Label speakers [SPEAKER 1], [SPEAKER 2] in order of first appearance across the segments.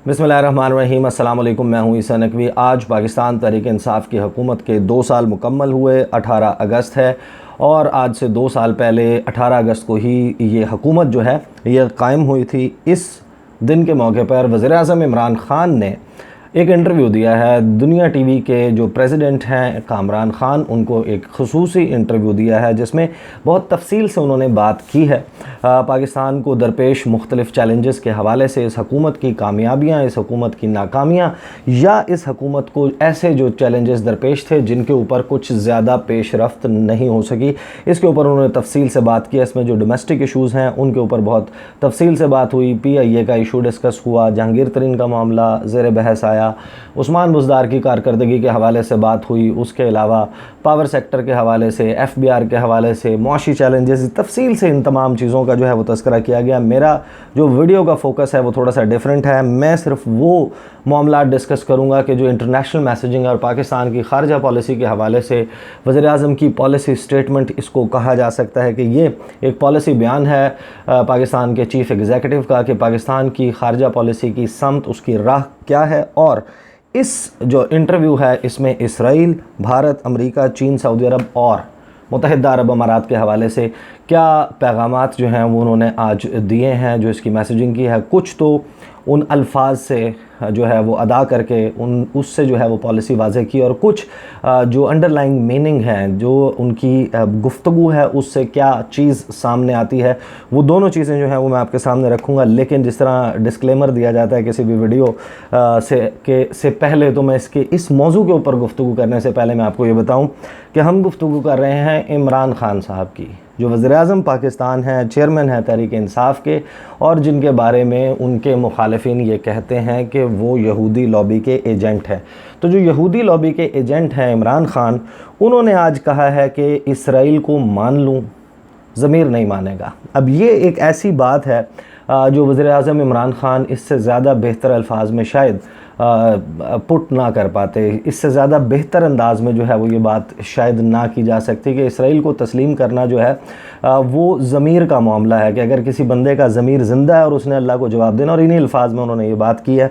[SPEAKER 1] बिस्मिल्लाहिर्रहमानिर्रहीम। अस्सलाम वालेकुम। मैं हूं ईसा नकवी। आज पाकिस्तान तहरीक इंसाफ की हुकूमत के 2 साल मुकम्मल हुए। 18 अगस्त है और आज से 2 साल पहले 18 अगस्त को ही ये हुकूमत जो है ये कायम हुई थी। इस दिन के मौके पर वज़ीर-ए-आज़म इमरान ख़ान ने एक इंटरव्यू दिया है। दुनिया टीवी के जो प्रेसिडेंट हैं कामरान ख़ान, उनको एक ख़ुसूसी इंटरव्यू दिया है जिसमें बहुत तफसील से उन्होंने बात की है पाकिस्तान को दरपेश मुख्तलिफ़ चैलेंजेस के हवाले से, इस हुकूमत की कामयाबियाँ, इस हुकूमत की नाकामियाँ, या इस हुकूमत को ऐसे जो चैलेंजेस दरपेश थे जिनके ऊपर कुछ ज़्यादा पेश रफ्त नहीं हो सकी। इसके ऊपर उन्होंने तफसील से बात की। इसमें जो डोमेस्टिक इशूज़ हैं उनके ऊपर बहुत तफसील से बात हुई। PIA का इशू डिस्कस हुआ, जहांगीर तरीन का मामला ज़ेर बहस आया, उस्मान बुज़दार की कारकर्दगी के हवाले से बात हुई, उसके अलावा पावर सेक्टर के हवाले से, FBR के हवाले से, मुआशी चैलेंजेस, तफसील से इन तमाम चीज़ों का जो है वो तज़किरा किया गया। मेरा जो वीडियो का फ़ोकस है वो थोड़ा सा डिफरेंट है। मैं सिर्फ वो मामला डिस्कस करूँगा कि जो इंटरनेशनल मैसेजिंग और पाकिस्तान की खारजा पॉलिसी के हवाले से वज़ीर-ए-आज़म की पॉलिसी स्टेटमेंट, इसको कहा जा सकता है कि ये एक पॉलिसी बयान है पाकिस्तान के चीफ़ एग्जीक्यूटिव का कि पाकिस्तान की खारजा पॉलिसी की समत, उसकी राह क्या है। और इस जो इंटरव्यू है इसमें इसराइल, भारत, अमेरिका, चीन, सऊदी अरब और मुत्तहिदा अरब अमारात के हवाले से क्या पैगामात जो हैं वो उन्होंने आज दिए हैं, जो इसकी मैसेजिंग की है। कुछ तो उन अल्फाज से जो है वो अदा करके उससे जो है वो पॉलिसी वाज़ेह की, और कुछ जो अंडरलाइंग मीनिंग है, जो उनकी गुफ्तगू है, उससे क्या चीज़ सामने आती है, वो दोनों चीज़ें जो हैं वो मैं आपके सामने रखूँगा। लेकिन जिस तरह डिस्क्लेमर दिया जाता है किसी भी वीडियो से पहले, तो मैं इस मौजू के ऊपर गुफ्तगू करने से पहले मैं आपको ये बताऊँ कि हम गुफ्तगू कर रहे हैं इमरान ख़ान साहब की, जो वज़ीर-ए-आज़म पाकिस्तान हैं, चेयरमैन हैं तहरीक इंसाफ के, और जिनके बारे में उनके मुखालिफिन ये कहते हैं कि वो यहूदी लॉबी के एजेंट हैं। तो जो यहूदी लॉबी के एजेंट हैं इमरान ख़ान, उन्होंने आज कहा है कि इसराइल को मान लूँ, ज़मीर नहीं मानेगा। अब ये एक ऐसी बात है जो वज़ीर-ए-आज़म इमरान ख़ान इससे ज़्यादा बेहतर अल्फाज में शायद पुट ना कर पाते, इससे ज़्यादा बेहतर अंदाज में जो है वो ये बात शायद ना की जा सकती कि इसराइल को तस्लीम करना जो है वो ज़मीर का मामला है, कि अगर किसी बंदे का ज़मीर ज़िंदा है और उसने अल्लाह को जवाब देना। और इन्हीं अल्फाज में उन्होंने ये बात की है।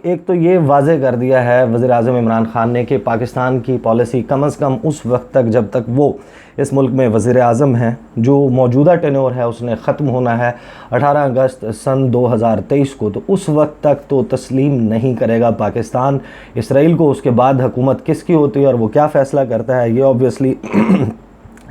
[SPEAKER 1] एक तो ये वाज़े कर दिया है वज़ीर-ए-आज़म इमरान ख़ान ने कि पाकिस्तान की पॉलिसी कम अज़ कम उस वक्त तक जब तक वो इस मुल्क में वज़ीर-ए-आज़म हैं, जो मौजूदा टेन्योर है उसने ख़त्म होना है 18 अगस्त सन 2023 को, तो उस वक्त तक तो तस्लीम नहीं करेगा पाकिस्तान इसराइल को। उसके बाद हुकूमत किसकी होती है और वो क्या फ़ैसला करता है, ये ऑब्वियसली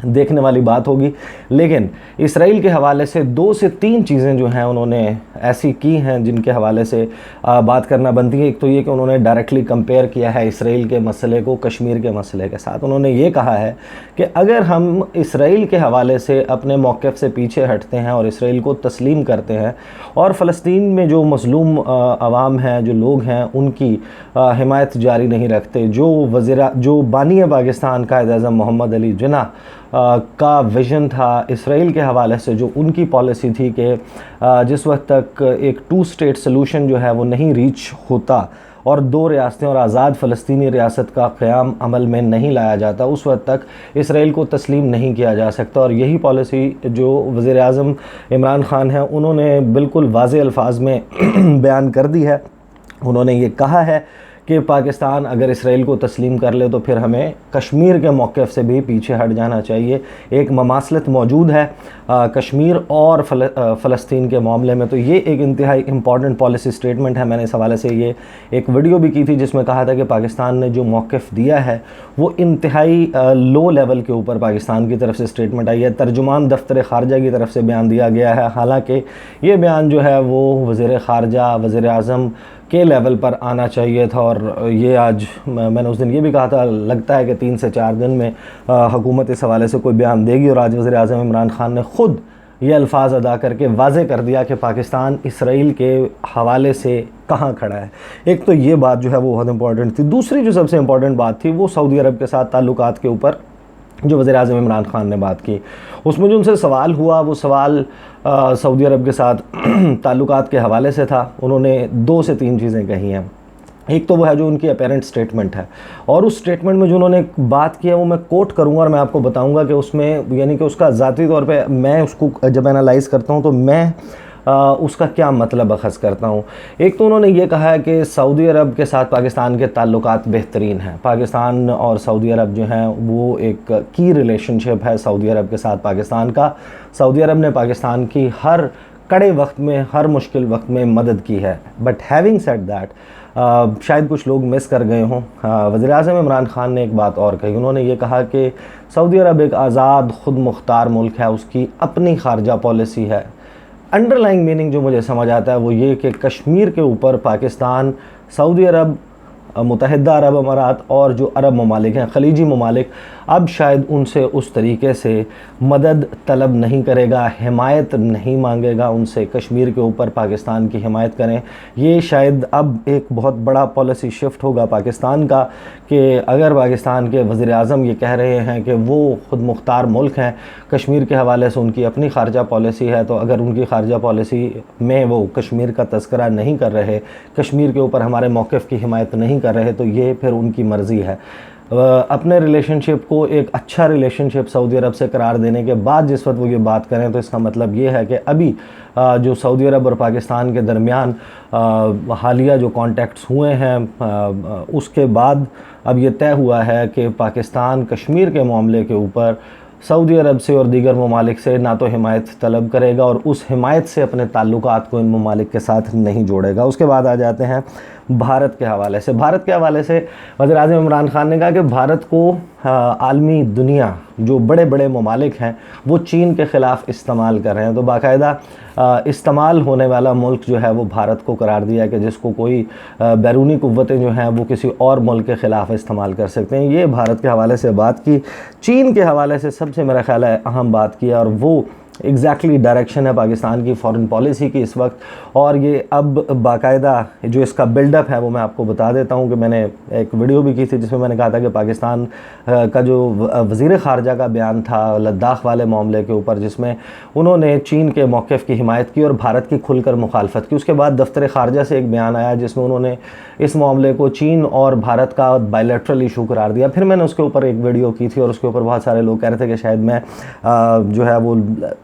[SPEAKER 1] देखने वाली बात होगी। लेकिन इसराइल के हवाले से 2 से 3 चीज़ें जो हैं उन्होंने ऐसी की हैं जिनके हवाले से बात करना बनती है। एक तो ये कि उन्होंने डायरेक्टली कंपेयर किया है इसराइल के मसले को कश्मीर के मसले के साथ। उन्होंने ये कहा है कि अगर हम इसराइल के हवाले से अपने मौक़िफ़ से पीछे हटते हैं और इसराइल को तस्लीम करते हैं और फ़लस्तीन में जो मज़लूम आवाम हैं, जो लोग हैं, उनकी हिमायत जारी नहीं रखते, जो बानी पाकिस्तान कायद-ए-आज़म मोहम्मद अली जिन्ना का विज़न था इसराइल के हवाले से, जो उनकी पॉलिसी थी कि जिस वक्त तक एक 2 स्टेट सलूशन जो है वो नहीं रीच होता और 2 रियासतें और आज़ाद फ़लस्तीनी रियासत का क़याम अमल में नहीं लाया जाता, उस वक्त तक इसराइल को तस्लीम नहीं किया जा सकता। और यही पॉलिसी जो वज़ीर-ए-आज़म इमरान ख़ान हैं उन्होंने बिल्कुल वाज़ेह अल्फाज में बयान कर दी है। उन्होंने ये कहा है कि पाकिस्तान अगर इसराइल को तस्लीम कर ले तो फिर हमें कश्मीर के मौक़िफ़ से भी पीछे हट जाना चाहिए। एक ममासलत मौजूद है कश्मीर और फ़लस्तीन के मामले में, तो ये एक इंतहाई इम्पॉर्टेंट पॉलिसी स्टेटमेंट है। मैंने इस हवाले से ये एक वीडियो भी की थी जिसमें कहा था कि पाकिस्तान ने जो मौक़िफ़ दिया है वो इंतहाई लो लेवल के ऊपर पाकिस्तान की तरफ से स्टेटमेंट आई है। तर्जुमान दफ्तर ख़ारजा की तरफ से बयान दिया गया है। हालाँकि ये बयान जो है वो वज़ीर ख़ारजा, वज़ीर-ए-आज़म के लेवल पर आना चाहिए था। और ये आज मैंने उस दिन ये भी कहा था, लगता है कि 3 से 4 दिन में हुकूमत इस हवाले से कोई बयान देगी। और आज वज़ीर-ए-आज़म इमरान ख़ान ने ख़ुद ये अल्फाज अदा करके वाज़े कर दिया कि पाकिस्तान इसराइल के हवाले से कहाँ खड़ा है। एक तो ये बात जो है वो बहुत इंपॉर्टेंट थी। दूसरी जो सबसे इम्पॉर्टेंट बात थी वो सऊदी अरब के साथ ताल्लुकात के ऊपर जो वज़ीर-ए-आज़म इमरान ख़ान ने बात की। उसमें जो उनसे सवाल हुआ वो सवाल सऊदी अरब के साथ ताल्लुकात के हवाले से था। उन्होंने 2 से 3 चीज़ें कही हैं। एक तो वो है जो उनकी अपेरेंट स्टेटमेंट है, और उस स्टेटमेंट में जो उन्होंने बात की है वो मैं कोट करूँगा और मैं आपको बताऊँगा कि उसमें यानी कि उसका ज़ाती तौर पे मैं उसको जब एनालाइज़ करता हूँ तो मैं उसका क्या मतलब अखज़ करता हूँ। एक तो उन्होंने ये कहा है कि सऊदी अरब के साथ पाकिस्तान के ताल्लुकात बेहतरीन हैं। पाकिस्तान और सऊदी अरब जो हैं वो एक की रिलेशनशिप है सऊदी अरब के साथ पाकिस्तान का। सऊदी अरब ने पाकिस्तान की हर कड़े वक्त में, हर मुश्किल वक्त में मदद की है। बट हैविंग सेड दैट, शायद कुछ लोग मिस कर गए हों, वज़ीर-ए-आज़म इमरान ख़ान ने एक बात और कही। उन्होंने ये कहा कि सऊदी अरब एक आज़ाद ख़ुद मुख्तार मुल्क है, उसकी अपनी ख़ारजा पॉलिसी है। अंडरलाइंग मीनिंग जो मुझे समझ आता है वो ये कि कश्मीर के ऊपर पाकिस्तान, सऊदी अरब, मुत्तहिदा अरब अमारात और जो अरब ममालिक हैं, ख़लीजी ममालिक, अब शायद उनसे उस तरीके से मदद तलब नहीं करेगा, हिमायत नहीं मांगेगा उनसे, कश्मीर के ऊपर पाकिस्तान की हिमायत करें। ये शायद अब एक बहुत बड़ा पॉलिसी शिफ्ट होगा पाकिस्तान का कि अगर पाकिस्तान के वज़ीर-ए-आज़म ये कह रहे हैं कि वो ख़ुद मुख्तार मुल्क हैं, कश्मीर के हवाले से उनकी अपनी ख़ारजा पॉलिसी है, तो अगर उनकी ख़ारजा पॉलिसी में वो कश्मीर का तज़किरा नहीं कर रहे, कश्मीर के ऊपर हमारे मौक़िफ़ की हिमायत नहीं कर रहे, तो ये फिर उनकी मर्ज़ी है। अपने रिलेशनशिप को एक अच्छा रिलेशनशिप सऊदी अरब से करार देने के बाद जिस वक्त वो ये बात करें, तो इसका मतलब ये है कि अभी जो सऊदी अरब और पाकिस्तान के दरमियान हालिया जो कॉन्टैक्ट्स हुए हैं, उसके बाद अब ये तय हुआ है कि पाकिस्तान कश्मीर के मामले के ऊपर सऊदी अरब से और दीगर ममालिक से ना तो हिमायत तलब करेगा और उस हिमायत से अपने ताल्लुकात को इन ममालिक के साथ नहीं जोड़ेगा। उसके बाद आ जाते हैं भारत के हवाले से। भारत के हवाले से वज़ीर-ए-आज़म इमरान ख़ान ने कहा कि भारत को आलमी दुनिया जो बड़े बड़े ममालिक हैं वो चीन के ख़िलाफ़ इस्तेमाल कर रहे हैं, तो बाकायदा इस्तेमाल होने वाला मुल्क जो है वो भारत को करार दिया है कि जिसको कोई बैरूनी क़ुव्वतें जो हैं वो किसी और मुल्क के ख़िलाफ़ इस्तेमाल कर सकते हैं। ये भारत के हवाले से बात की। चीन के हवाले से सबसे मेरा ख़्याल है अहम बात की, और वो एग्जैक्टली डायरेक्शन है पाकिस्तान की फ़ॉरेन पॉलिसी की इस वक्त। और ये अब बाकायदा जो इसका बिल्डअप है वो मैं आपको बता देता हूँ कि मैंने एक वीडियो भी की थी जिसमें मैंने कहा था कि पाकिस्तान का जो वज़ीर ख़ारजा का बयान था लद्दाख वाले मामले के ऊपर, जिसमें उन्होंने चीन के मौक़िफ़ की हिमायत की और भारत की खुलकर मुखालफत की। उसके बाद दफ्तर ख़ारजा से एक बयान आया जिसमें उन्होंने इस मामले को चीन और भारत का बायलैटरल इशू करार दिया। फिर मैंने उसके ऊपर एक वीडियो की थी और उसके ऊपर बहुत सारे लोग कह रहे थे कि शायद मैं जो है वो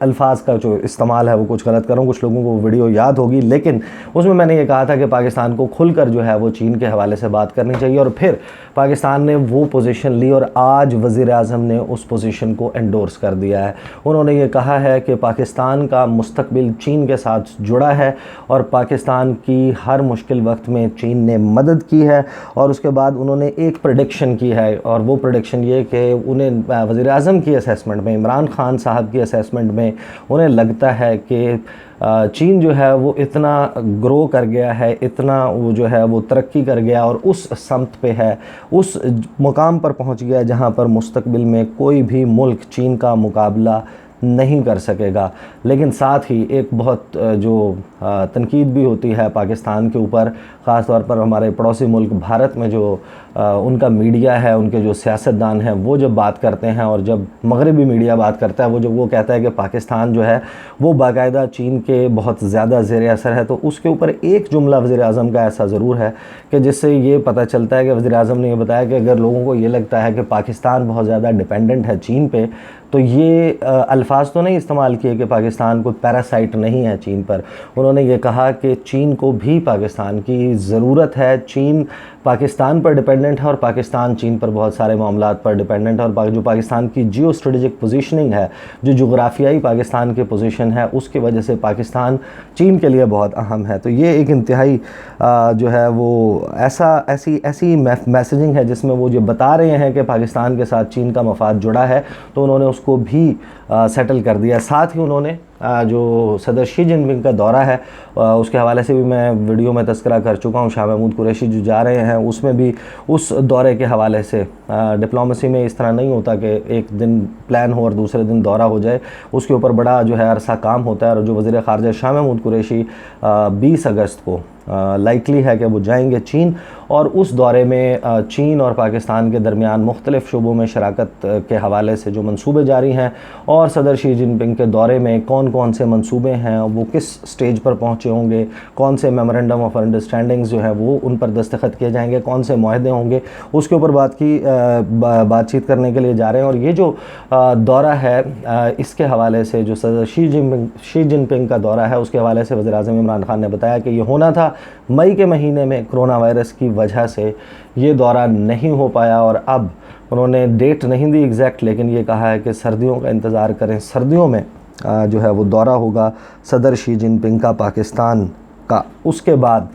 [SPEAKER 1] अल्फाज का जो इस्तेमाल है वो कुछ गलत कर रहा हूँ। कुछ लोगों को वीडियो याद होगी, लेकिन उसमें मैंने ये कहा था कि पाकिस्तान को खुलकर जो है वो चीन के हवाले से बात करनी चाहिए, और फिर पाकिस्तान ने वो पोजीशन ली और आज वज़ीर-ए-आज़म ने उस पोजीशन को एंडोर्स कर दिया है। उन्होंने ये कहा है कि पाकिस्तान का मुस्तकबिल चीन के साथ जुड़ा है और पाकिस्तान की हर मुश्किल वक्त में चीन ने मदद की है। और उसके बाद उन्होंने एक प्रेडिक्शन की है, और वो प्रेडिक्शन ये कि उन्हें वज़ीर-ए-आज़म की असेसमेंट में, इमरान ख़ान साहब की असेसमेंट में उन्हें लगता है कि चीन जो है वो इतना ग्रो कर गया है, इतना वो जो है वो तरक्की कर गया और उस समत पे है, उस मुकाम पर पहुंच गया जहां पर मुस्तकबिल में कोई भी मुल्क चीन का मुकाबला नहीं कर सकेगा। लेकिन साथ ही एक बहुत जो तनकीद भी होती है पाकिस्तान के ऊपर, ख़ास तौर पर हमारे पड़ोसी मुल्क भारत में जो उनका मीडिया है, उनके जो सियासतदान हैं, वो जब बात करते हैं और जब मगरबी मीडिया बात करता है, वो कहता है कि पाकिस्तान जो है वो बाकायदा चीन के बहुत ज़्यादा ज़ेर असर है, तो उसके ऊपर एक जुमला वज़ीर-ए-आज़म का ऐसा ज़रूर है कि जिससे ये पता चलता है कि वज़ीर-ए-आज़म ने ये बताया कि अगर लोगों को ये लगता है कि पाकिस्तान बहुत ज़्यादा डिपेंडेंट है चीन पे, तो ये अल्फाज तो नहीं इस्तेमाल किए कि पाकिस्तान कोई पैरासाइट नहीं है चीन पर। उन्होंने ये कहा कि चीन को भी पाकिस्तान की ज़रूरत है, चीन पाकिस्तान पर डिपेंडेंट है और पाकिस्तान चीन पर बहुत सारे मामलात पर डिपेंडेंट है, और जो पाकिस्तान की जियो स्ट्रेटजिक पोजीशनिंग है, जो जोग्राफियाई पाकिस्तान की पोजीशन है, उसकी वजह से पाकिस्तान चीन के लिए बहुत अहम है। तो ये एक इंतहाई जो है वो ऐसी मैसेजिंग है जिसमें वो जो बता रहे हैं कि पाकिस्तान के साथ चीन का मफाद जुड़ा है, तो उन्होंने उसको भी सेटल कर दिया। साथ ही उन्होंने जो सदर शी जिनपिंग का दौरा है उसके हवाले से भी मैं वीडियो में तज़किरा कर चुका हूँ। शाह महमूद कुरैशी जो जा रहे हैं उसमें भी उस दौरे के हवाले से, डिप्लोमेसी में इस तरह नहीं होता कि एक दिन प्लान हो और दूसरे दिन दौरा हो जाए, उसके ऊपर बड़ा जो है अरसा काम होता है। और जो वज़ीर ख़ारजा शाह महमूद कुरैशी 20 अगस्त को लाइकली है कि वो जाएंगे चीन, और उस दौरे में चीन और पाकिस्तान के दरमियान मुख्तलिफ़ शोबों में शराकत के हवाले से जो मंसूबे जारी हैं, और सदर शी जिनपिंग के दौरे में कौन कौन से मंसूबे हैं, वो किस स्टेज पर पहुँचे होंगे, कौन से मेमोरेंडम ऑफ अंडरस्टैंडिंग्स जो है वो उन पर दस्तखत किए जाएंगे, कौन से मुआहदे होंगे, उसके ऊपर बातचीत करने के लिए जा रहे हैं। और ये जो दौरा है इसके हवाले से, जो सदर शी जिनपिंग का दौरा है, उसके हवाले से वज़ीर-ए-आज़म इमरान खान ने बताया कि ये होना था मई के महीने में, कोरोना वायरस की वजह से ये दौरा नहीं हो पाया, और अब उन्होंने डेट नहीं दी एग्जैक्ट, लेकिन ये कहा है कि सर्दियों का इंतज़ार करें, सर्दियों में जो है वो दौरा होगा सदर शी जिनपिंग का पाकिस्तान का। उसके बाद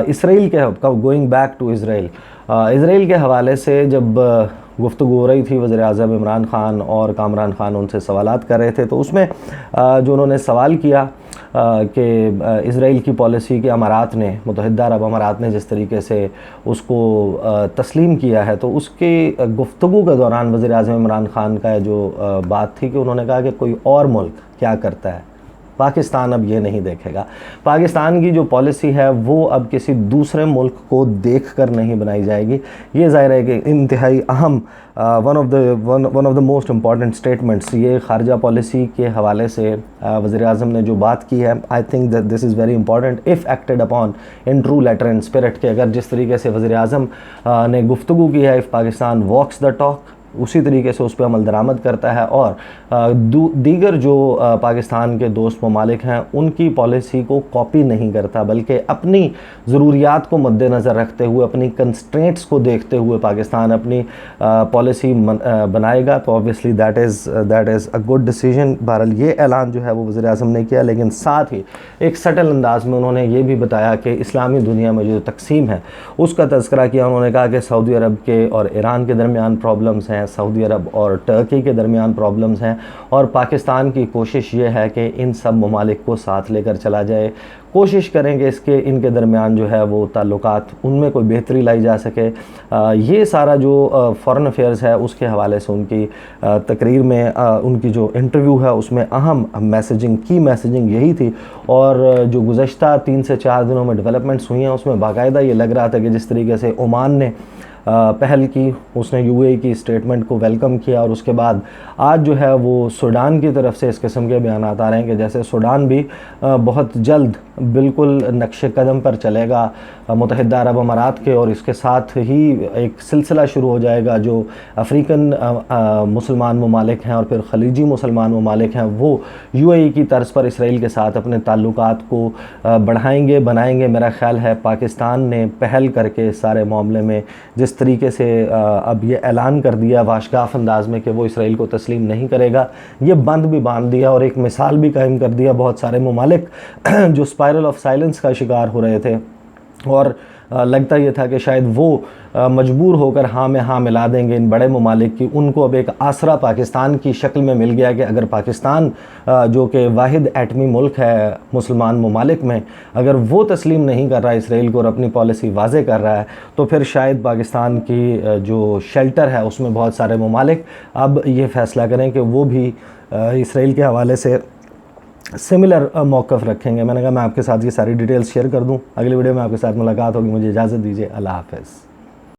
[SPEAKER 1] इसराइल के गोइंग बैक टू इसराइल के हवाले से जब गुफ्तगू हो रही थी, वज़ीर-ए-आज़म इमरान खान और कामरान खान उनसे सवालात कर रहे थे, तो उसमें जो उन्होंने सवाल किया कि इसराइल की पॉलिसी के अमारात ने, मुत्तहिदा अरब अमारात ने जिस तरीके से उसको तस्लीम किया है, तो उसकी गुफ्तगू के दौरान वज़ीर-ए-आज़म इमरान खान का जो बात थी कि उन्होंने कहा कि कोई और मुल्क क्या करता है, पाकिस्तान अब ये नहीं देखेगा। पाकिस्तान की जो पॉलिसी है वो अब किसी दूसरे मुल्क को देखकर नहीं बनाई जाएगी। ये ज़ाहिर है कि इंतहाई अहम one of the most important statements ये ख़ारजा पॉलिसी के हवाले से वज़ीर-ए-आज़म ने जो बात की है, I think that this is very important if acted upon in true letter and spirit, के अगर जिस तरीके से वज़ीर-ए-आज़म ने गुफ्तगू की है, if Pakistan walks the talk, उसी तरीके से उस पर अमल दरामद करता है, और दीगर जो पाकिस्तान के दोस्त ममालिक हैं उनकी पॉलिसी को कॉपी नहीं करता, बल्कि अपनी ज़रूरियात को मद्देनज़र रखते हुए, अपनी कंस्ट्रेंट्स को देखते हुए पाकिस्तान अपनी पॉलिसी बनाएगा, तो obviously that is a good decision. बहरहाल ये ऐलान जो है वो वज़ीर-ए-आज़म ने किया, लेकिन साथ ही एक सटल अंदाज में उन्होंने ये भी बताया कि इस्लामी दुनिया में जो तकसीम है उसका तज़किरा किया। उन्होंने कहा कि सऊदी अरब के और ईरान के दरमियान प्रॉब्लम्स हैं, सऊदी अरब और टर्की के दरमियान प्रॉब्लम्स हैं, और पाकिस्तान की कोशिश ये है कि इन सब ममालिक को साथ लेकर चला जाए। कोशिश करेंगे इनके दरमियान जो है वो ताल्लुकात, उनमें कोई बेहतरी लाई जा सके। ये सारा जो फ़ॉरेन अफेयर्स है उसके हवाले से उनकी तकरीर में उनकी जो इंटरव्यू है उसमें अहम की मैसेजिंग यही थी। और जो गुज़श्ता 3 से 4 दिनों में डेवलपमेंट्स हुई हैं उसमें बाकायदा ये लग रहा था कि जिस तरीके से ओमान ने पहल की, उसने यूएई की स्टेटमेंट को वेलकम किया, और उसके बाद आज जो है वो सूडान की तरफ से इस किस्म के बयान आ रहे हैं कि जैसे सूडान भी बहुत जल्द बिल्कुल नक्शे कदम पर चलेगा मुत्तहिदा अरब अमारात के, और इसके साथ ही एक सिलसिला शुरू हो जाएगा जो अफ्रीकन मुसलमान ममालिक हैं और फिर खलीजी मुसलमान ममालिक हैं, वो यूएई की तर्ज पर इसराइल के साथ अपने ताल्लुकात को बढ़ाएंगे, बनाएंगे। मेरा ख्याल है पाकिस्तान ने पहल करके सारे मामले में जिस तरीके से अब ये ऐलान कर दिया वाशगाफ अंदाज में कि वो इसराइल को तस्लीम नहीं करेगा, ये बंद भी बांध दिया और एक मिसाल भी कायम कर दिया। बहुत सारे ममालिक जो स्पायरल ऑफ साइलेंस का शिकार हो रहे थे, और लगता ये था कि शायद वो मजबूर होकर हाँ में हाँ मिला देंगे इन बड़े ममालिक की, उनको अब एक आसरा पाकिस्तान की शक्ल में मिल गया कि अगर पाकिस्तान जो कि वाहिद एटमी मुल्क है मुसलमान ममालिक में, अगर वो तस्लीम नहीं कर रहा है इसराइल को और अपनी पॉलिसी वाज़े कर रहा है, तो फिर शायद पाकिस्तान की जो शेल्टर है उसमें बहुत सारे ममालिक अब ये फ़ैसला करें कि वो भी इसराइल के हवाले से सिमिलर मौक़िफ़ रखेंगे। मैंने कहा मैं आपके साथ ये सारी डिटेल्स शेयर कर दूं। अगली वीडियो में आपके साथ मुलाकात होगी। मुझे इजाज़त दीजिए। अल्लाह हाफ़िज़।